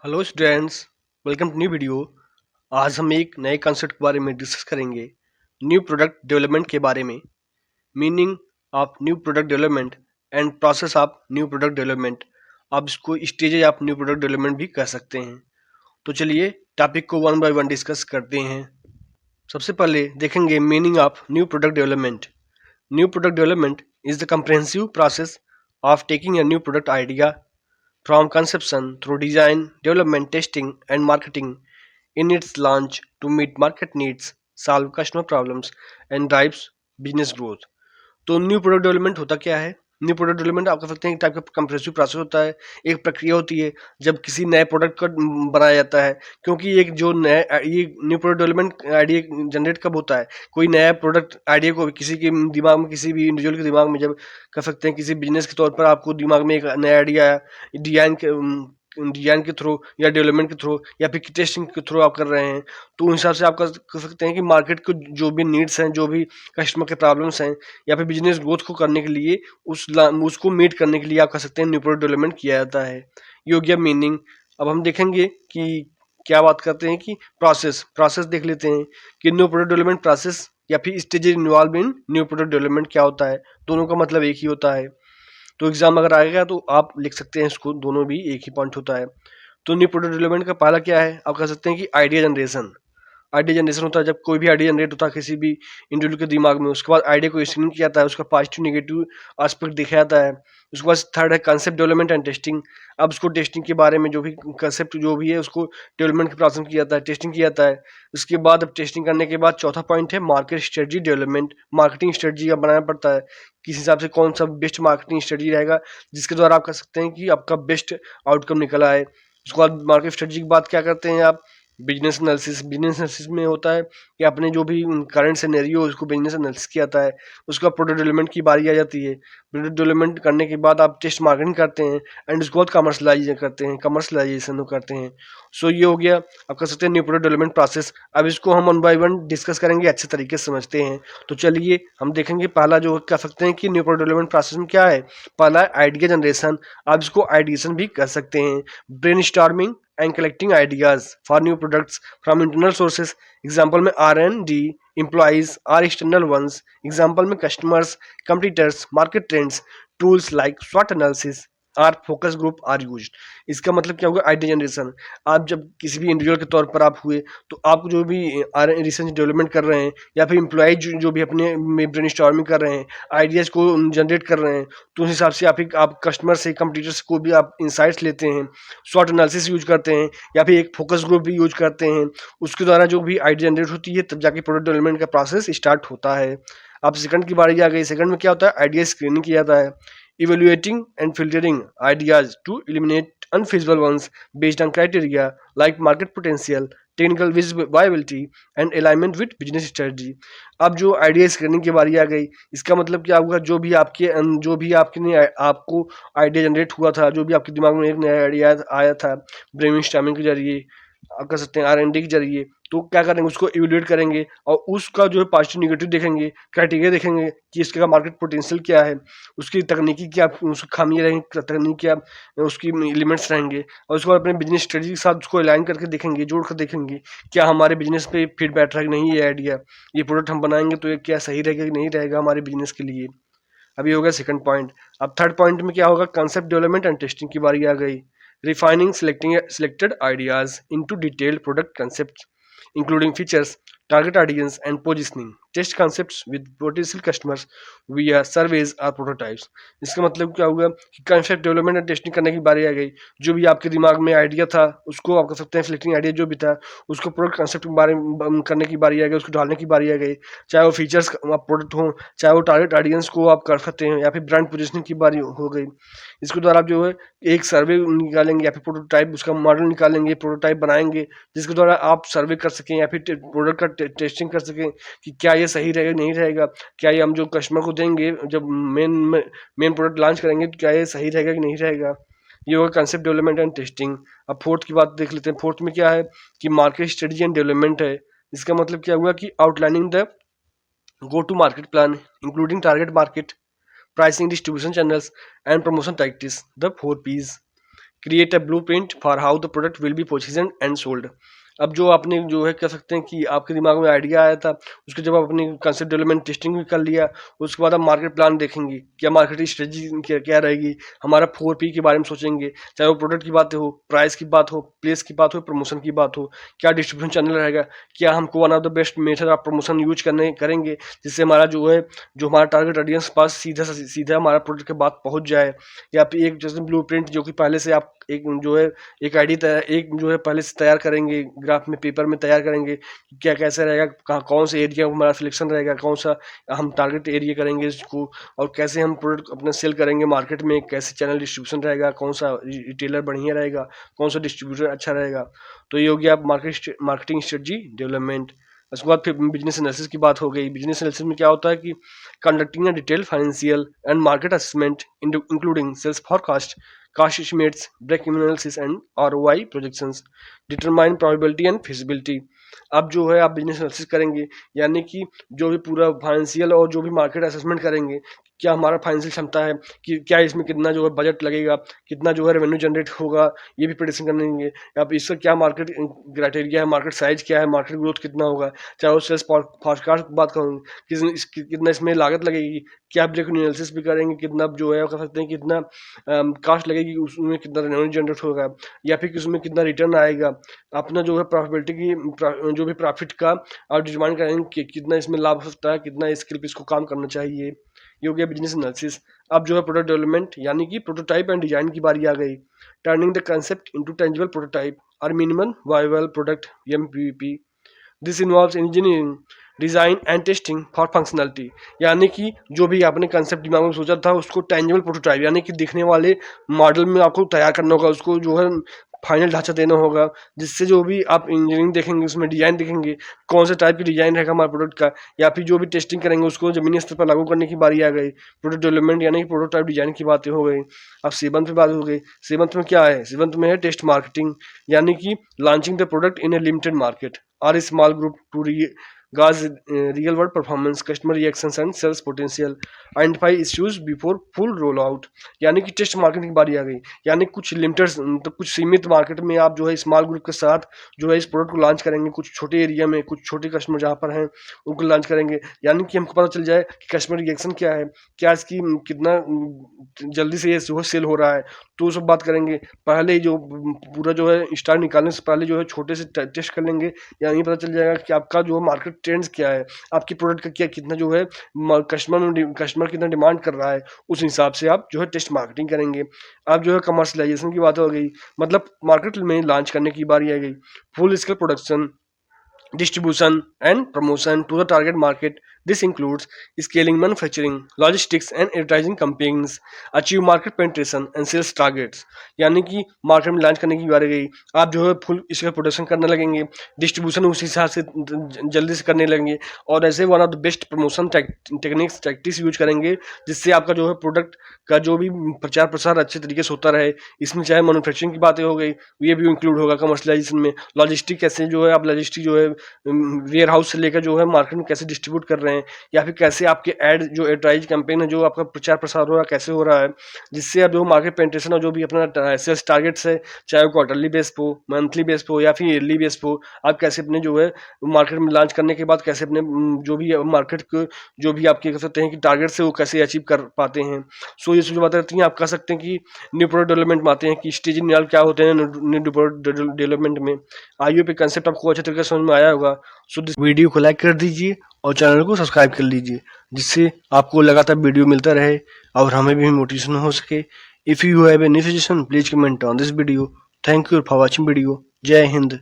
Hello students, welcome to new video. आज हम एक नए कॉन्सेप्ट के बारे में डिस्कस करेंगे, न्यू प्रोडक्ट डेवलपमेंट के बारे में। Meaning of new product development and process of new product development. आप इसको stages of new product development भी कह सकते हैं। तो चलिए टॉपिक को वन बाय वन डिस्कस करते हैं। सबसे पहले देखेंगे meaning of new product development. New product development is the comprehensive process of taking a new product idea from conception through design, development, testing, and marketing in its launch to meet market needs, solve customer problems, and drives business growth। तो new product development होता क्या है? New product development आप कह सकते हैं एक type का कंप्रेसिव प्रोसेस होता है। एक प्रक्रिया होती है जब किसी नए प्रोडक्ट का बनाया जाता है। क्योंकि एक जो नया ये new product development idea generate कब होता है? कोई नया प्रोडक्ट आइडिया को किसी के दिमाग में, किसी भी इंडिविजुअल के दिमाग में, जब कह सकते हैं किसी बिजनेस के तौर पर आपको दिमाग में एक नया आइडिया आया, डिजाइन के थ्रू या डेवलपमेंट के थ्रू या फिर टेस्टिंग के थ्रू आप कर रहे हैं, तो उस हिसाब से आप कह सकते हैं कि मार्केट को जो भी नीड्स हैं, जो भी कस्टमर के प्रॉब्लम्स हैं, या फिर बिजनेस ग्रोथ को करने के लिए उसको मीट करने के लिए आप कह सकते हैं न्यू प्रोडक्ट डेवलपमेंट किया जाता है। ये हो गया मीनिंग। अब हम देखेंगे कि क्या बात करते हैं कि प्रोसेस देख लेते हैं कि न्यू प्रोडक्ट डेवलपमेंट प्रोसेस या फिर stage involve in new product development क्या होता है। दोनों का मतलब एक ही होता है। तो एग्जाम अगर आएगा तो आप लिख सकते हैं इसको, दोनों भी एक ही पॉइंट होता है। तो न्यू प्रोडक्ट डेवलपमेंट का पहला क्या है? आप कह सकते हैं कि आइडिया जनरेशन। आइडिया जनरेशन होता है जब कोई भी आइडिया जनरेट होता है किसी भी इंडिविजुअल के दिमाग में, उसके बाद आइडिया को स्क्रीनिंग किया जाता है, उसका पॉजिटिव नेगेटिव एस्पेक्ट देखा जाता है। उसके बाद थर्ड है कंसेप्ट डेवलपमेंट एंड टेस्टिंग। अब उसको टेस्टिंग के बारे में जो भी कंसेप्ट जो भी है उसको डेवलपमेंट के प्रोसेस किया जाता है, टेस्टिंग किया जाता है। उसके बाद अब टेस्टिंग करने के बाद चौथा पॉइंट है market strategy development. Marketing strategy का बनाना पड़ता है, किस हिसाब से कौन सा बेस्ट मार्केटिंग स्ट्रेटजी रहेगा जिसके द्वारा आप कह सकते हैं कि आपका बेस्ट आउटकम निकल आए। उसके बाद मार्केट स्ट्रेटजी के बाद क्या करते हैं आप? बिजनेस एनालिसिस में होता है कि आपने जो भी करंट सिनेरियो उसको बिजनेस एनालिसिस किया जाता है। उसका प्रोडक्ट डेवलपमेंट की बारी आ जाती है। प्रोडक्ट डेवलपमेंट करने के बाद आप टेस्ट मार्केटिंग करते हैं एंड उसके बाद कमर्शलाइजेशन करते हैं। सो ये हो गया, आप कह सकते हैं न्यू प्रोडक्ट डेवलपमेंट प्रोसेस। अब इसको हम वन बाय वन डिस्कस करेंगे, अच्छे तरीके से समझते हैं। तो चलिए हम देखेंगे पहला जो कह सकते हैं कि न्यू प्रोडक्ट डेवलपमेंट प्रोसेस में क्या है। पहला आइडिया जनरेशन, आप इसको आइडिएशन भी कह सकते हैं। Brain and collecting ideas for new products from internal sources। Example में R&D employees और external ones। एग्जाम्पल में customers, competitors, market trends, tools like SWOT analysis और फोकस ग्रुप आर यूज। इसका मतलब क्या होगा? Idea generation. आप जब किसी भी इंडिविजुअल के तौर पर आप हुए तो आप जो भी रिसर्च डेवलपमेंट कर रहे हैं या फिर एम्प्लॉय जो भी अपने ब्रेन स्टॉर्मिंग कर रहे हैं, आइडियाज को जनरेट कर रहे हैं, तो उस हिसाब से आप कस्टमर से, कंपटीटर्स को भी आप इंसाइट्स लेते हैं, शॉर्ट एनालिसिस यूज करते हैं या फिर एक फोकस ग्रुप भी यूज करते हैं। उसके द्वारा जो भी आइडिया जनरेट होती है तब जाके प्रोडक्ट डेवलपमेंट का प्रोसेस स्टार्ट होता है। अब सेकंड की बारी आ गई। सेकंड में क्या होता है? आइडिया स्क्रीनिंग किया जाता है, evaluating and filtering ideas to eliminate unfeasible ones based on criteria like market potential, technical viability and alignment with business strategy। अब जो आइडिया स्क्रीनिंग की बारी आ गई, इसका मतलब क्या होगा? जो भी आपके आपको आइडिया जनरेट हुआ था, जो भी आपके दिमाग में एक नया आइडिया आया था ब्रेनस्टॉर्मिंग के जरिए, आप कर सकते हैं R&D के जरिए, तो क्या करेंगे? उसको इवेल्युएट करेंगे और उसका जो है पॉजिटिव निगेटिव देखेंगे, क्राइटेरिया देखेंगे कि इसका मार्केट पोटेंशियल क्या है, उसकी तकनीकी क्या, उसकी खामियाँ रहेंगी, तकनीक क्या, उसकी एलिमेंट्स रहेंगे, और उसके बाद अपने बिजनेस स्ट्रेटजी के साथ उसको अलाइन करके देखेंगे, जोड़ कर देखेंगे क्या हमारे बिजनेस पे फिट बैठ रहा है कि नहीं। ये आइडिया, ये प्रोडक्ट हम बनाएंगे तो ये क्या सही रहेगा कि नहीं रहेगा हमारे बिजनेस के लिए। अभी हो गया सेकंड पॉइंट। अब थर्ड पॉइंट में क्या होगा? कंसेप्ट डेवलपमेंट एंड टेस्टिंग की बारी आ गई। Refining selected ideas into detailed product concepts including features, target audience and positioning। Test concepts with potential customers via surveys or prototypes। इसका मतलब क्या होगा कि कंसेप्ट डेवलपमेंट एंड टेस्टिंग करने की बारी आ गई। जो भी आपके दिमाग में आइडिया था उसको आप कर सकते हैं, सिलेक्टिंग आइडिया जो भी था उसको प्रोडक्ट कंसेप्ट के बारे में करने की बारी आ गई, उसको डालने की बारी आ गई। चाहे वो फीचर्स प्रोडक्ट हो, चाहे वो टारगेट ऑडियंस को आप कर सकते हैं, या फिर ब्रांड पोजिशनिंग की बारी हो गई। इसके द्वारा आप जो है एक सर्वे निकालेंगे या फिर प्रोटोटाइप, उसका मॉडल निकालेंगे, प्रोटोटाइप बनाएंगे जिसके द्वारा आप सर्वे कर सकें या फिर प्रोडक्ट का टेस्टिंग कर सकें कि क्या ये सही रहेगा नहीं रहेगा, क्या ये हम जो कस्टमर को देंगे जब मेन प्रोडक्ट लॉन्च करेंगे तो क्या ये सही रहेगा कि नहीं रहेगा। ये होगा कंसेप्ट डेवलपमेंट एंड टेस्टिंग। अब फोर्थ की बात देख लेते हैं। फोर्थ में क्या है कि मार्केट स्ट्रेटजी एंड डेवलपमेंट है। इसका मतलब क्या हुआ कि outlining the go to market plan including target market, pricing, distribution channels and promotion tactics, the 4 P's। Create a blueprint for how the product will be positioned and sold. अब जो आपने जो है कह सकते हैं कि आपके दिमाग में आइडिया आया था, उसके जब आप अपनी कंसेप्ट डेवलपमेंट टेस्टिंग भी कर लिया, उसके बाद आप मार्केट प्लान देखेंगे, क्या मार्केटिंग स्ट्रेटजी क्या क्या रहेगी, हमारा 4P के बारे में सोचेंगे, चाहे वो प्रोडक्ट की बातें हो, प्राइस की बात हो, प्लेस की बात हो, प्रमोशन की बात हो, क्या डिस्ट्रीब्यूशन चैनल रहेगा, क्या हमको one of the best method of promotion use करने करेंगे जिससे हमारा जो है जो हमारा टारगेट ऑडियंस के पास सीधा से सीधा हमारा प्रोडक्ट के बात पहुंच जाए, या फिर एक जैसे ब्लूप्रिंट जो कि पहले से आप एक जो है एक आईडी एक जो है पहले से तैयार करेंगे, ग्राफ में पेपर में तैयार करेंगे, क्या कैसे रहेगा, कहाँ कौन से एरिया में हमारा सिलेक्शन रहेगा, कौन सा हम टारगेट एरिया करेंगे इसको, और कैसे हम प्रोडक्ट अपना सेल करेंगे मार्केट में, कैसे चैनल डिस्ट्रीब्यूशन रहेगा, कौन सा रिटेलर बढ़िया रहेगा, कौन सा डिस्ट्रीब्यूटर अच्छा रहेगा। तो ये हो गया मार्केटिंग स्ट्रेटजी डेवलपमेंट। उसके बाद फिर बिजनेस एनालिसिस की बात हो गई। बिजनेस एनालिसिस में क्या होता है कि conducting a detail financial and market assessment including sales forecast, cost estimates, break-even analysis and ROI projections, determine probability and feasibility। अब जो है आप बिजनेस एनालिसिस करेंगे, यानी कि जो भी पूरा फाइनेंशियल और जो भी मार्केट असेसमेंट करेंगे, क्या हमारा फाइनेंशियल क्षमता है, कि क्या इसमें कितना जो है बजट लगेगा, कितना जो है रेवेन्यू जनरेट होगा, ये भी प्रेडिक्शन करेंगे। अब इसका क्या मार्केट क्राइटेरिया है, मार्केट साइज क्या है, मार्केट ग्रोथ कितना होगा, चाहे वो सेल्स फॉरकास्ट की बात करूँ, कितना इसमें लागत लगेगी, क्या ब्रेक एनालिसिस भी करेंगे, कितना जो है कह सकते हैं कितना कास्ट लगेगी, उसमें कितना रेवेन्यू जनरेट होगा, या फिर उसमें कितना रिटर्न आएगा, अपना जो है प्रॉफिटेबिलिटी की जो भी प्रॉफिट का और डिटरमाइन करेंगे कि कितना इसमें लाभ हो सकता है, कितना स्किल पे इसको काम करना चाहिए। ये हो गया बिजनेस एनालिसिस। अब जो है प्रोडक्ट डेवलपमेंट यानी कि प्रोटोटाइप एंड डिजाइन की बारी आ गई। Turning the concept into tangible prototype और minimum viable product MVP। This involves engineering design and testing for functionality, यानी कि जो भी आपने कंसेप्ट दिमाग में सोचा था उसको टेंजिबल प्रोटोटाइप यानी कि दिखने वाले मॉडल में आपको तैयार करना होगा, उसको जो है फाइनल ढांचा देना होगा, जिससे जो भी आप इंजीनियरिंग देखेंगे उसमें डिजाइन देखेंगे, कौन से टाइप की डिजाइन रहेगा हमारे प्रोडक्ट का, या फिर जो भी टेस्टिंग करेंगे उसको जमीनी स्तर पर लागू करने की बारी आ गई। प्रोडक्ट डेवलपमेंट यानी कि प्रोटोटाइप डिजाइन की बातें हो गई। अब सेवंथ पे बात हो गई। सेवंथ में क्या है, सेवंथ में है टेस्ट मार्केटिंग, यानी कि launching the product in A limited market or a small group to gauge real world performance, customer reactions and sales potential, identify issues before full rollout। यानी कि टेस्ट मार्केटिंग की बारी आ गई, यानी कुछ लिमिटेड तो कुछ सीमित मार्केट में आप जो है स्मॉल ग्रुप के साथ जो है इस प्रोडक्ट को लॉन्च करेंगे, कुछ छोटे एरिया में, कुछ छोटे कस्टमर जहाँ पर हैं उनको लॉन्च करेंगे, यानी कि हमको पता चल जाए कि कस्टमर रिएक्शन क्या है, क्या इसकी कितना जल्दी से ये जो है सेल हो रहा है, तो सब बात करेंगे। पहले जो पूरा जो है स्टार्ट निकालने से पहले जो है छोटे से टेस्ट कर लेंगे, यानी पता चल जाएगा कि आपका जो मार्केट ट्रेंड्स क्या है, आपकी प्रोडक्ट का क्या कितना जो है कस्टमर कितना डिमांड कर रहा है, उस हिसाब से आप जो है टेस्ट मार्केटिंग करेंगे। अब जो है कमर्शलाइजेशन की बात हो गई, मतलब मार्केट में लॉन्च करने की बारी आ गई। Full scale production, distribution and promotion to the target market. This includes scaling manufacturing, logistics and advertising campaigns, achieve market penetration and sales targets। यानी कि मार्केट में लॉन्च करने की बारी गई, आप जो है फुल इसका प्रोडक्शन करने लगेंगे, डिस्ट्रीब्यूशन उस हिसाब से जल्दी से करने लगेंगे, और ऐसे one of the best promotion techniques tactics use करेंगे, जिससे आपका जो है प्रोडक्ट का जो भी प्रचार प्रसार अच्छे तरीके से होता रहे। इसमें चाहे मैन्युफैक्चरिंग की बातें हो गई, ये भी इंक्लूड होगा कमर्शलाइजेशन में। लॉजिस्टिक कैसे जो है आप लॉजिस्टिक जो है वेयर हाउस से लेकर जो है मार्केट में कैसे डिस्ट्रीब्यूट कर रहे हैं, या फिर कैसे आपके एड जो एडवर्टाइज कैंपेन है, जो आपका प्रचार प्रसार हो रहा है कैसे हो रहा है, जिससे आप जो मार्केट पेनिट्रेशन और जो भी अपना सेल्स टारगेट्स है, चाहे वो क्वार्टरली बेस पे हो, मंथली बेस पे हो, या फिर ईयरली बेस पे हो, आप कैसे अपने जो है मार्केट में लॉन्च करने के बाद कैसे अपने जो भी मार्केट को जो भी आपके कह सकते हैं कि टारगेट्स है वो कैसे अचीव कर पाते हैं। सो ये जो बातें रहती हैं, आप कह सकते हैं कि न्यू प्रोडक्ट डेवलपमेंट में आते हैं कि स्टेज निकाल क्या होते हैं न्यू प्रोडक्ट डेवलपमेंट में। आईओ पे कंसेप्ट आपको अच्छे तरीके से समझ में आया होगा। सो दिस वीडियो को लाइक कर दीजिए और चैनल को सब्सक्राइब कर लीजिए, जिससे आपको लगातार वीडियो मिलता रहे और हमें भी मोटिवेशन हो सके। If you have any suggestion please comment on this video. Thank you for watching video. जय हिंद।